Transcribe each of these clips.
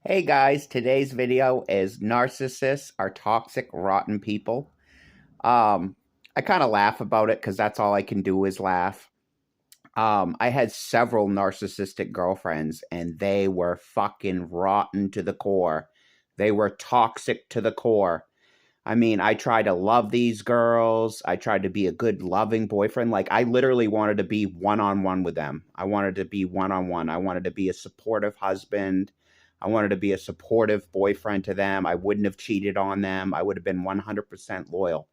Hey guys, today's video is narcissists are toxic, rotten people. Um, I kind of laugh about it because that's all I can do is laugh. I had several narcissistic girlfriends and they were fucking rotten to the core. They were toxic to the core. I mean, I tried to love these girls. I tried to be a good, loving boyfriend. Like, I literally wanted to be one on one with them. I wanted to be one on one. I wanted to be a supportive husband. I wanted to be a supportive boyfriend to them. I wouldn't have cheated on them. I would have been 100% loyal.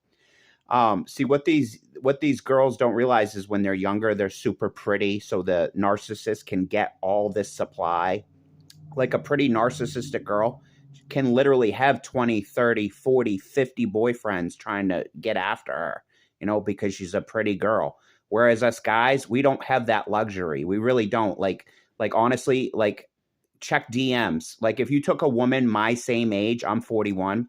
See what these girls don't realize is when they're younger, they're super pretty, so the narcissist can get all this supply. Like a pretty narcissistic girl can literally have 20, 30, 40, 50 boyfriends trying to get after her, because she's a pretty girl. Whereas us guys, we don't have that luxury. We really don't. Like honestly, like check DMs. Like if you took a woman my same age, I'm 41.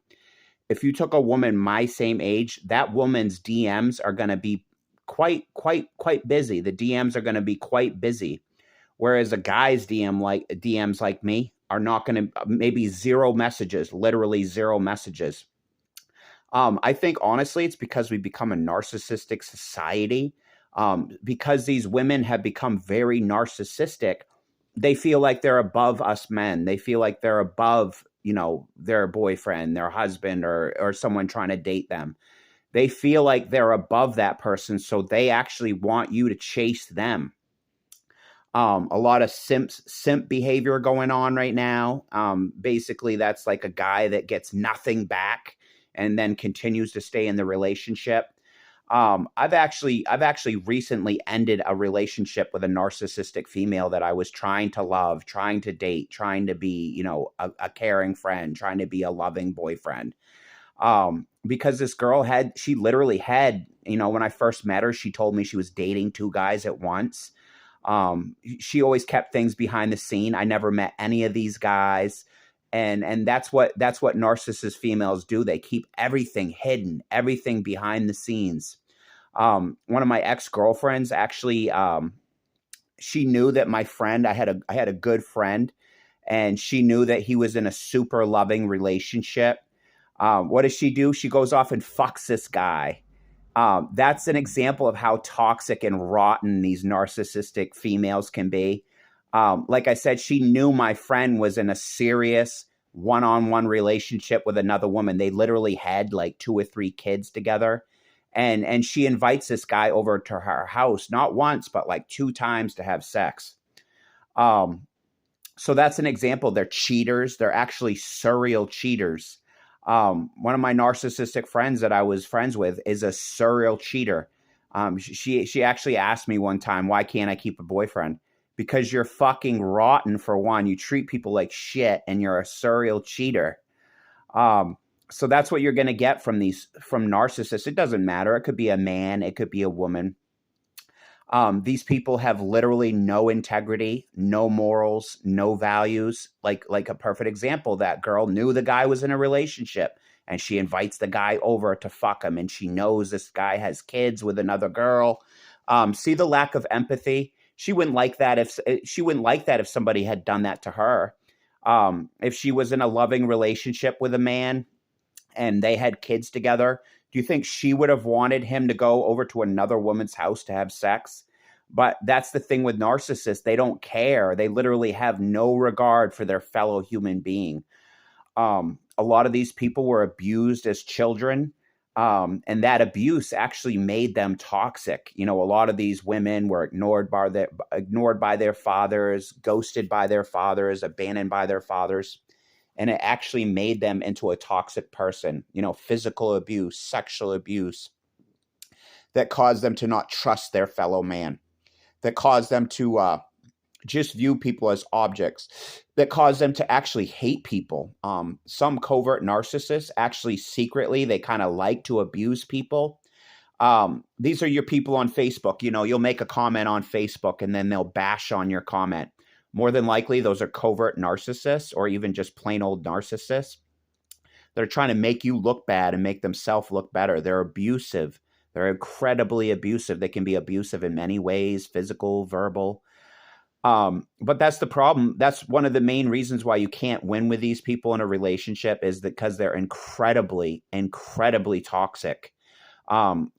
If you took a woman my same age, that woman's DMs are going to be quite busy. The DMs are going to be quite busy. Whereas a guy's DMs like me are not going to maybe zero messages, literally zero messages. I think honestly, it's because we become a narcissistic society. Because these women have become very narcissistic, they feel like they're above us men. They feel like they're above, their boyfriend, their husband, or someone trying to date them. They feel like they're above that person, so they actually want you to chase them. A lot of simp behavior going on right now. Basically, that's like a guy that gets nothing back and then continues to stay in the relationship. I've actually recently ended a relationship with a narcissistic female that I was trying to love, trying to date, trying to be, a caring friend, trying to be a loving boyfriend. Because this girl she literally had, when I first met her, she told me she was dating two guys at once. She always kept things behind the scene. I never met any of these guys. And that's what narcissist females do. They keep everything hidden, everything behind the scenes. One of my ex-girlfriends actually, she knew that my friend, I had a good friend, and she knew that he was in a super loving relationship. What does she do? She goes off and fucks this guy. That's an example of how toxic and rotten these narcissistic females can be. Like I said, she knew my friend was in a serious one-on-one relationship with another woman. They literally had like two or three kids together. And she invites this guy over to her house, not once, but like two times to have sex. Um, so that's an example. They're cheaters. They're actually serial cheaters. One of my narcissistic friends that I was friends with is a serial cheater. She actually asked me one time, why can't I keep a boyfriend? Because you're fucking rotten, for one. You treat people like shit and you're a serial cheater. Um, so that's what you're going to get from narcissists. It doesn't matter. It could be a man. It could be a woman. These people have literally no integrity, no morals, no values. Like a perfect example, that girl knew the guy was in a relationship and she invites the guy over to fuck him, and she knows this guy has kids with another girl. See the lack of empathy? She wouldn't like that if somebody had done that to her. If she was in a loving relationship with a man and they had kids together, do you think she would have wanted him to go over to another woman's house to have sex? But that's the thing with narcissists. They don't care. They literally have no regard for their fellow human being. A lot of these people were abused as children. And that abuse actually made them toxic. A lot of these women were ignored by their fathers, ghosted by their fathers, abandoned by their fathers, and it actually made them into a toxic person. Physical abuse, sexual abuse, that caused them to not trust their fellow man, that caused them to just view people as objects, that caused them to actually hate people. Some covert narcissists actually secretly, they kind of like to abuse people. These are your people on Facebook. You'll make a comment on Facebook and then they'll bash on your comment. More than likely, those are covert narcissists or even just plain old narcissists. They're trying to make you look bad and make themselves look better. They're abusive. They're incredibly abusive. They can be abusive in many ways, physical, verbal. But that's the problem. That's one of the main reasons why you can't win with these people in a relationship, is that because they're incredibly, incredibly toxic. They'll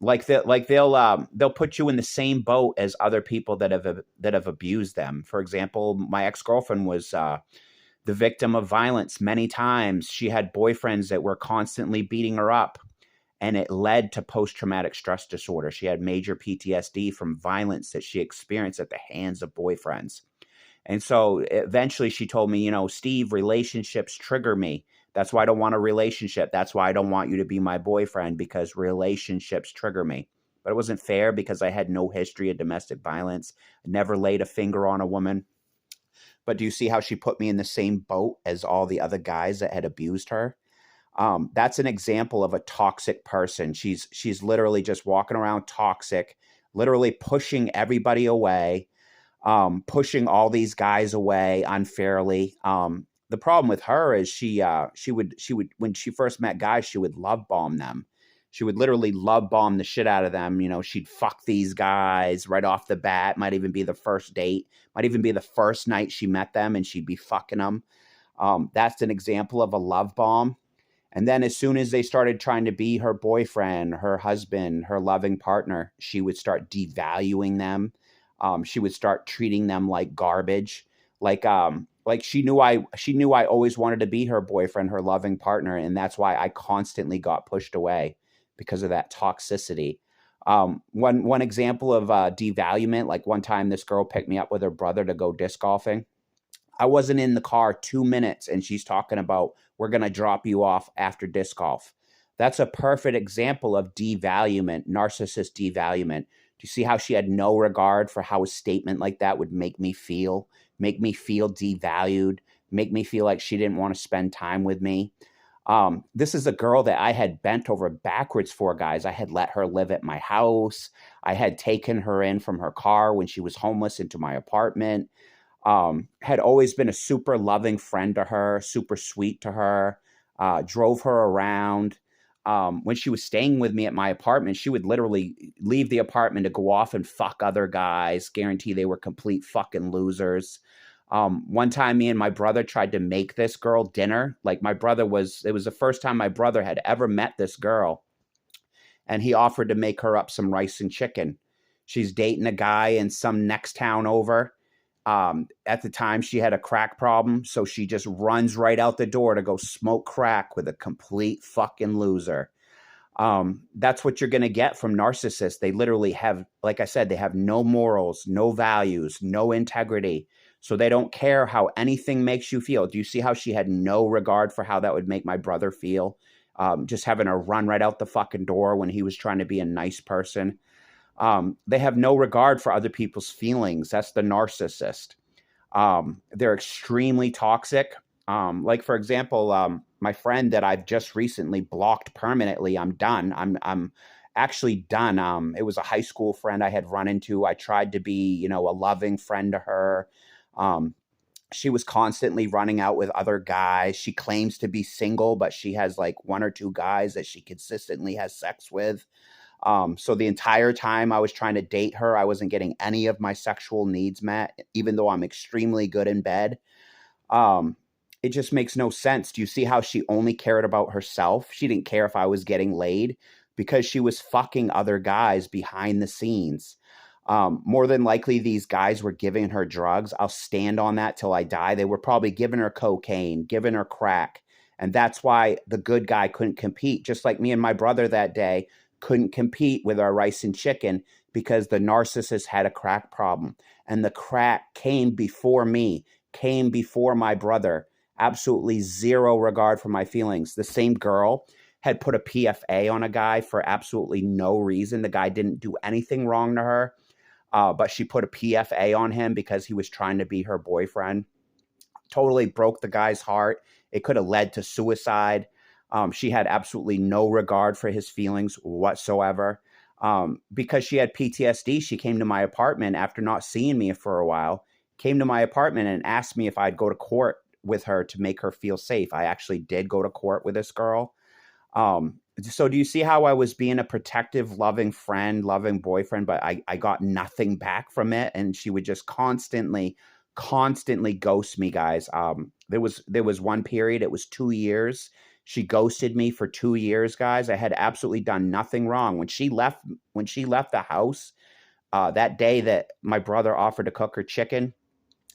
put you in the same boat as other people that have abused them. For example, my ex-girlfriend was the victim of violence many times. She had boyfriends that were constantly beating her up, and it led to post-traumatic stress disorder. She had major PTSD from violence that she experienced at the hands of boyfriends. And so eventually she told me, Steve, relationships trigger me. That's why I don't want a relationship. That's why I don't want you to be my boyfriend, because relationships trigger me. But it wasn't fair because I had no history of domestic violence. I never laid a finger on a woman. But do you see how she put me in the same boat as all the other guys that had abused her? That's an example of a toxic person. She's literally just walking around toxic, literally pushing everybody away, pushing all these guys away unfairly. The problem with her is she would when she first met guys, she would love bomb them. She would literally love bomb the shit out of them. She'd fuck these guys right off the bat. Might even be the first date. Might even be the first night she met them, and she'd be fucking them. That's an example of a love bomb. And then as soon as they started trying to be her boyfriend, her husband, her loving partner, she would start devaluing them. She would start treating them like garbage. Like she knew I always wanted to be her boyfriend, her loving partner, and that's why I constantly got pushed away, because of that toxicity. One example of devaluement, like one time this girl picked me up with her brother to go disc golfing. I wasn't in the car 2 minutes and she's talking about, we're going to drop you off after disc golf. That's a perfect example of devaluement, narcissist devaluement. Do you see how she had no regard for how a statement like that would make me feel devalued, make me feel like she didn't want to spend time with me? This is a girl that I had bent over backwards for, guys. I had let her live at my house. I had taken her in from her car when she was homeless into my apartment. Had always been a super loving friend to her, super sweet to her, drove her around. When she was staying with me at my apartment, she would literally leave the apartment to go off and fuck other guys, guarantee they were complete fucking losers. One time me and my brother tried to make this girl dinner. Like it was the first time my brother had ever met this girl, and he offered to make her up some rice and chicken. She's dating a guy in some next town over. At the time, she had a crack problem, so she just runs right out the door to go smoke crack with a complete fucking loser. That's what you're going to get from narcissists. They literally have, like I said, they have no morals, no values, no integrity. So they don't care how anything makes you feel. Do you see how she had no regard for how that would make my brother feel? Just having her run right out the fucking door when he was trying to be a nice person. They have no regard for other people's feelings. That's the narcissist. They're extremely toxic. Like for example, my friend that I've just recently blocked permanently. I'm done. I'm actually done. It was a high school friend I had run into. I tried to be, a loving friend to her. She was constantly running out with other guys. She claims to be single, but she has like one or two guys that she consistently has sex with. So the entire time I was trying to date her, I wasn't getting any of my sexual needs met, even though I'm extremely good in bed. Um, it just makes no sense. Do you see how she only cared about herself? She didn't care if I was getting laid because she was fucking other guys behind the scenes. More than likely, these guys were giving her drugs. I'll stand on that till I die. They were probably giving her cocaine, giving her crack. And that's why the good guy couldn't compete, just like me and my brother that day couldn't compete with our rice and chicken because the narcissist had a crack problem. And the crack came before me, came before my brother. Absolutely zero regard for my feelings. The same girl had put a PFA on a guy for absolutely no reason. The guy didn't do anything wrong to her, but she put a PFA on him because he was trying to be her boyfriend. Totally broke the guy's heart. It could have led to suicide. She had absolutely no regard for his feelings whatsoever. Because she had PTSD, she came to my apartment after not seeing me for a while, came to my apartment and asked me if I'd go to court with her to make her feel safe. I actually did go to court with this girl. So do you see how I was being a protective, loving friend, loving boyfriend, but I got nothing back from it, and she would just constantly ghost me, guys. There was one period, it was 2 years. She ghosted me for 2 years, guys. I had absolutely done nothing wrong. When she left the house, that day that my brother offered to cook her chicken,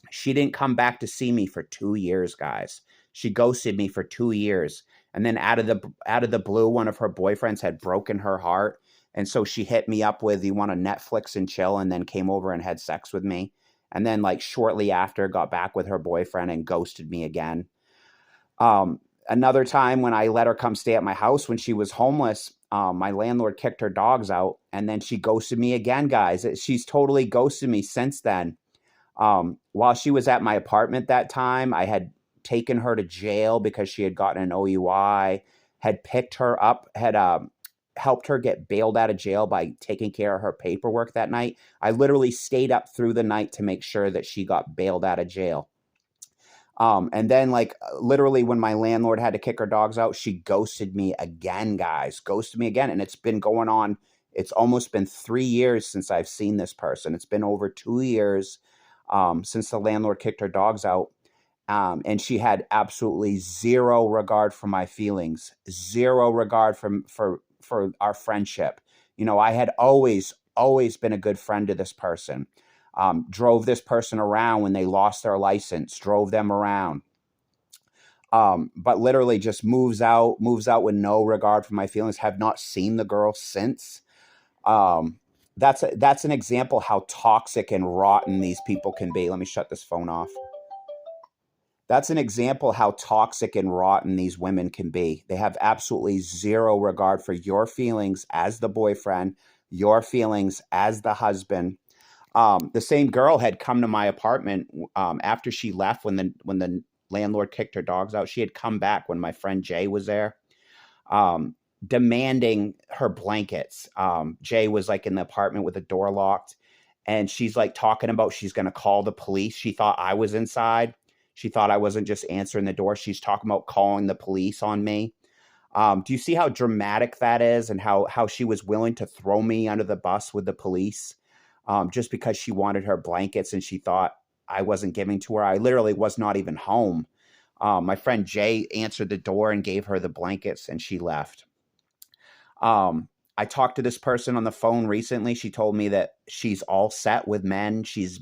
she didn't come back to see me for 2 years, guys. She ghosted me for 2 years. And then out of the blue, one of her boyfriends had broken her heart. And so she hit me up with, "You want to Netflix and chill?" And then came over and had sex with me. And then like shortly after got back with her boyfriend and ghosted me again. Another time when I let her come stay at my house when she was homeless, my landlord kicked her dogs out and then she ghosted me again, guys. She's totally ghosted me since then. While she was at my apartment that time, I had taken her to jail because she had gotten an OUI, had picked her up, had helped her get bailed out of jail by taking care of her paperwork that night. I literally stayed up through the night to make sure that she got bailed out of jail. And then, like, literally, when my landlord had to kick her dogs out, she ghosted me again, guys. Ghosted me again. And it's been going on. It's almost been 3 years since I've seen this person. It's been over 2 years since the landlord kicked her dogs out. And she had absolutely zero regard for my feelings, zero regard for our friendship. I had always been a good friend to this person. Drove this person around when they lost their license, drove them around. But literally just moves out with no regard for my feelings. Have not seen the girl since. That's an example how toxic and rotten these people can be. Let me shut this phone off. That's an example how toxic and rotten these women can be. They have absolutely zero regard for your feelings as the boyfriend, your feelings as the husband. The same girl had come to my apartment after she left when the landlord kicked her dogs out. She had come back when my friend Jay was there, um, demanding her blankets. Jay was like in the apartment with the door locked, and she's like talking about she's going to call the police. She thought I was inside. She thought I wasn't just answering the door. She's talking about calling the police on me. Do you see how dramatic that is, and how she was willing to throw me under the bus with the police, just because she wanted her blankets and she thought I wasn't giving to her? I literally was not even home. My friend Jay answered the door and gave her the blankets, and she left. Um, I talked to this person on the phone recently. She told me that she's all set with men. She's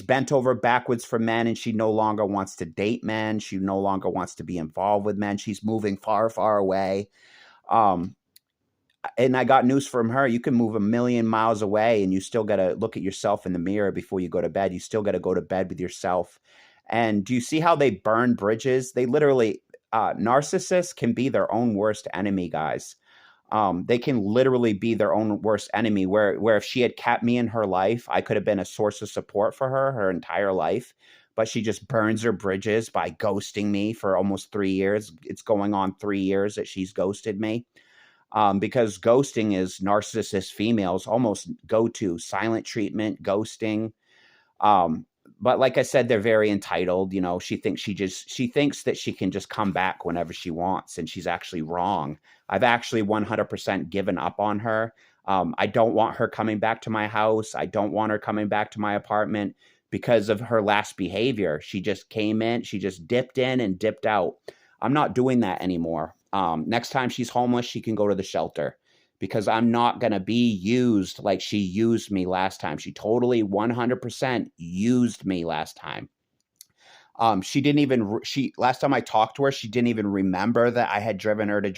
bent over backwards for men, and she no longer wants to date men. She no longer wants to be involved with men. She's moving far, far away. Um, and I got news from her. You can move a million miles away and you still got to look at yourself in the mirror before you go to bed. You still got to go to bed with yourself. And do you see how they burn bridges? They literally, narcissists can be their own worst enemy, guys. They can literally be their own worst enemy. Where if she had kept me in her life, I could have been a source of support for her entire life. But she just burns her bridges by ghosting me for almost 3 years. It's going on 3 years that she's ghosted me. Because ghosting is narcissist females almost go to silent treatment, ghosting. Um, but like I said, they're very entitled. She thinks that she can just come back whenever she wants, and she's actually wrong. I've actually 100% given up on her. I don't want her coming back to my house. I don't want her coming back to my apartment because of her last behavior. She just came in, she just dipped in and dipped out. I'm not doing that anymore. Next time she's homeless, she can go to the shelter because I'm not going to be used like she used me last time. She totally 100% used me last time. She didn't even, last time I talked to her, she didn't even remember that I had driven her to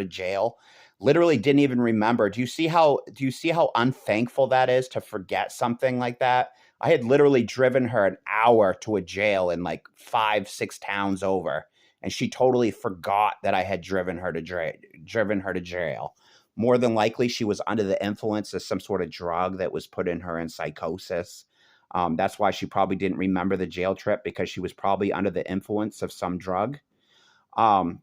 jail. Literally didn't even remember. Do you see how unthankful that is to forget something like that? I had literally driven her an hour to a jail in like 5, 6 towns over, and she totally forgot that I had driven her to jail. More than likely, she was under the influence of some sort of drug that was putting her in psychosis. That's why she probably didn't remember the jail trip, because she was probably under the influence of some drug. Um,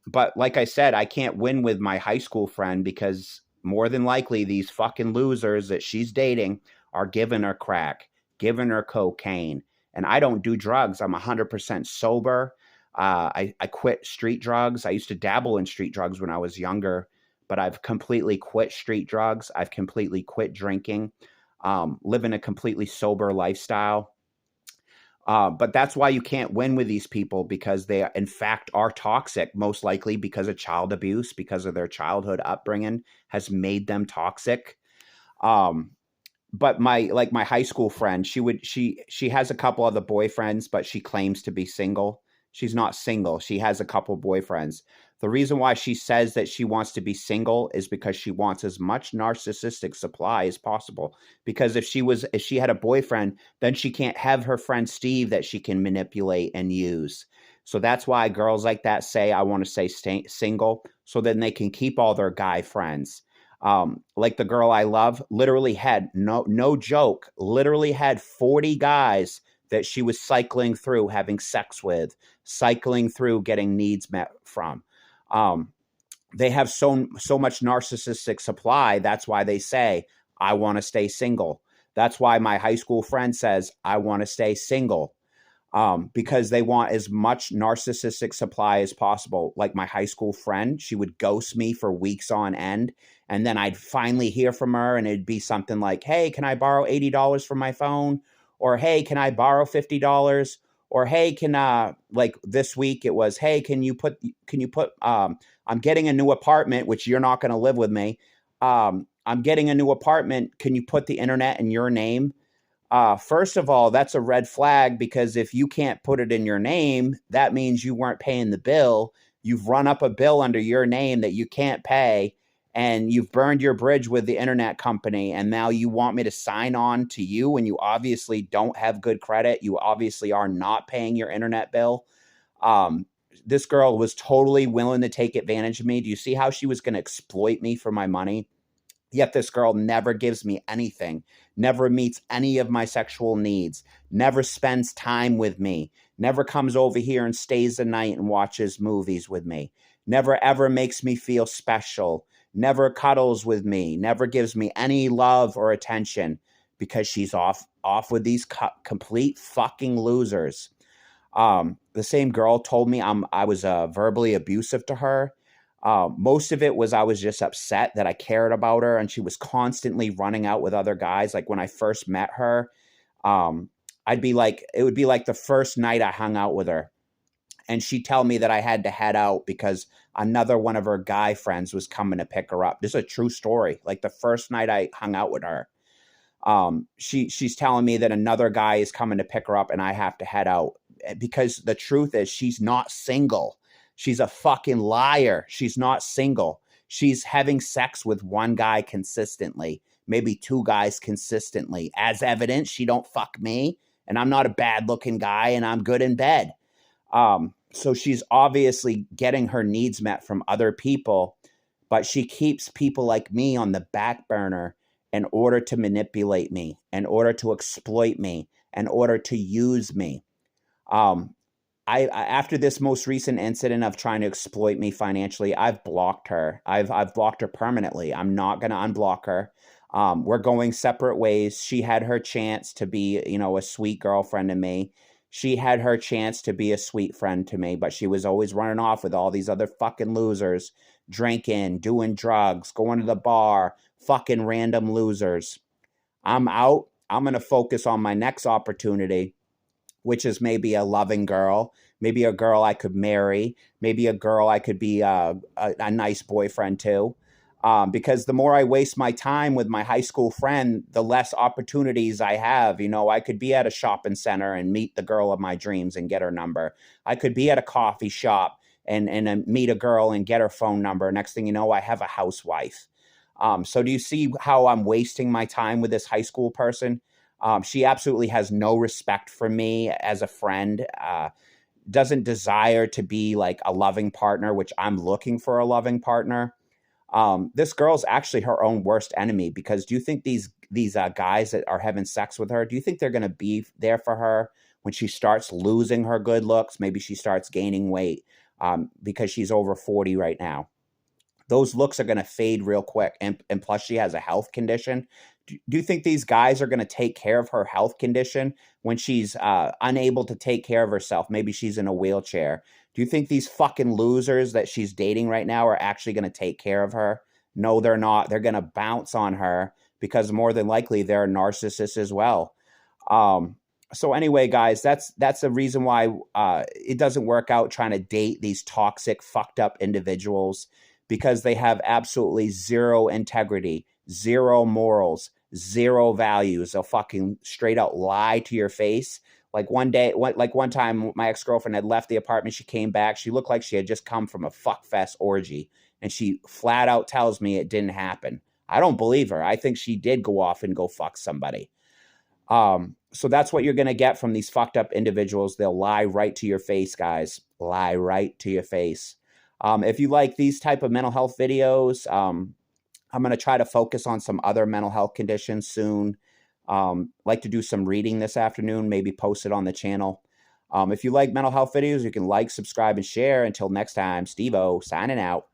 but like I said, I can't win with my high school friend because more than likely these fucking losers that she's dating are giving her crack, giving her cocaine. And I don't do drugs. I'm 100% sober. I quit street drugs. I used to dabble in street drugs when I was younger, but I've completely quit street drugs. I've completely quit drinking, living a completely sober lifestyle. But that's why you can't win with these people, because they, in fact, are toxic, most likely because of child abuse, because of their childhood upbringing has made them toxic. Um, but my high school friend, she has a couple other boyfriends, but she claims to be single. She's not single. She has a couple boyfriends. The reason why she says that she wants to be single is because she wants as much narcissistic supply as possible. Because if she had a boyfriend, then she can't have her friend Steve that she can manipulate and use. So that's why girls like that say, I want to stay single, so then they can keep all their guy friends. Like the girl I love literally had, no joke, literally had 40 guys that she was cycling through having sex with, cycling through getting needs met from. Um, they have so much narcissistic supply. That's why they say, I want to stay single. That's why my high school friend says, I want to stay single, because they want as much narcissistic supply as possible. Like my high school friend, she would ghost me for weeks on end. And then I'd finally hear from her, and it'd be something like, hey, can I borrow $80 from my phone? Or, hey, can I borrow $50? Or, hey, like this week it was, hey, I'm getting a new apartment, which you're not going to live with me. I'm getting a new apartment. Can you put the internet in your name? First of all, that's a red flag, because if you can't put it in your name, that means you weren't paying the bill. You've run up a bill under your name that you can't pay, and you've burned your bridge with the internet company. And now you want me to sign on to you when you obviously don't have good credit. You obviously are not paying your internet bill. This girl was totally willing to take advantage of me. Do you see how she was going to exploit me for my money? Yet this girl never gives me anything, never meets any of my sexual needs, never spends time with me, never comes over here and stays the night and watches movies with me, never ever makes me feel special, never cuddles with me, never gives me any love or attention, because she's off with these complete fucking losers. The same girl told me I was verbally abusive to her. Most of it was I was just upset that I cared about her, and she was constantly running out with other guys. Like when I first met her, um, it would be like the first night I hung out with her, and she'd tell me that I had to head out because another one of her guy friends was coming to pick her up. This is a true story. Like the first night I hung out with her, she's telling me that another guy is coming to pick her up and I have to head out, because the truth is she's not single. She's a fucking liar. She's not single. She's having sex with one guy consistently, maybe two guys consistently. As evidence, she don't fuck me, and I'm not a bad looking guy, and I'm good in bed. So she's obviously getting her needs met from other people, but she keeps people like me on the back burner in order to manipulate me, in order to exploit me, in order to use me. Um, After this most recent incident of trying to exploit me financially, I've blocked her. I've blocked her permanently. I'm not going to unblock her. We're going separate ways. She had her chance to be, a sweet girlfriend to me. She had her chance to be a sweet friend to me, but she was always running off with all these other fucking losers, drinking, doing drugs, going to the bar, fucking random losers. I'm out. I'm going to focus on my next opportunity, which is maybe a loving girl, maybe a girl I could marry, maybe a girl I could be a nice boyfriend to. Because the more I waste my time with my high school friend, the less opportunities I have. I could be at a shopping center and meet the girl of my dreams and get her number. I could be at a coffee shop and meet a girl and get her phone number. Next thing you know, I have a housewife. So do you see how I'm wasting my time with this high school person? She absolutely has no respect for me as a friend, doesn't desire to be like a loving partner, which I'm looking for a loving partner. This girl's actually her own worst enemy, because do you think these guys that are having sex with her, do you think they're going to be there for her when she starts losing her good looks? Maybe she starts gaining weight, because she's over 40 right now. those looks are going to fade real quick. And plus, she has a health condition. Do you think these guys are going to take care of her health condition when she's unable to take care of herself? Maybe she's in a wheelchair. Do you think these fucking losers that she's dating right now are actually going to take care of her? No, they're not. They're going to bounce on her because more than likely they're narcissists as well. Um, so anyway, guys, that's the reason why it doesn't work out trying to date these toxic, fucked up individuals, because they have absolutely zero integrity, zero morals, zero values. They'll fucking straight out lie to your face. Like one time, my ex girlfriend had left the apartment. She came back. She looked like she had just come from a fuck fest orgy, and she flat out tells me it didn't happen. I don't believe her. I think she did go off and go fuck somebody. So that's what you're going to get from these fucked up individuals. They'll lie right to your face, guys. Lie right to your face. If you like these type of mental health videos, I'm going to try to focus on some other mental health conditions soon. Like to do some reading this afternoon, maybe post it on the channel. If you like mental health videos, you can like, subscribe, and share. Until next time, Steve-O signing out.